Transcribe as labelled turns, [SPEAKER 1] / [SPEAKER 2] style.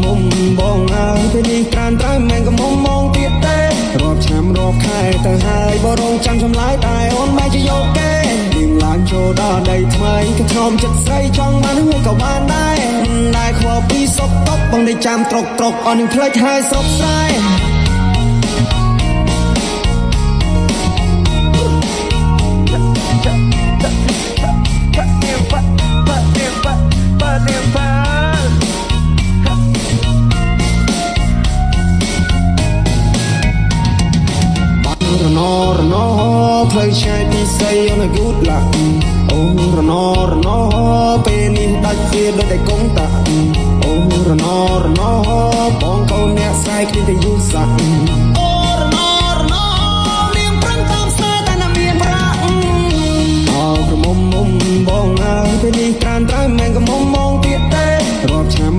[SPEAKER 1] មុំបងអើយពេលនេះក្រានត្រូវមិនក៏មុំទៀតទេរាប់ឆ្នាំរាប់ខែទៅហើយបរងចាំចម្លើយតែអូនមិនជាយកគេនាងឡើងចូលដល់ដីថ្មីក៏ខំចិត្តស្រីចង់បានហើយក៏បានដែរខ្វល់ពីសុខទុក្ខបងได้ចាំត្រុកអស់នឹងផ្លេចហើយស្រុកស្រែរណផ្លូវឆ្ងាយពីស្រីអូន good luck អូរណពេលនេះដាច់វាដូចតែកងតាអូរណបងកូនអ្នកស្រែគ្នាតែយូរសាក់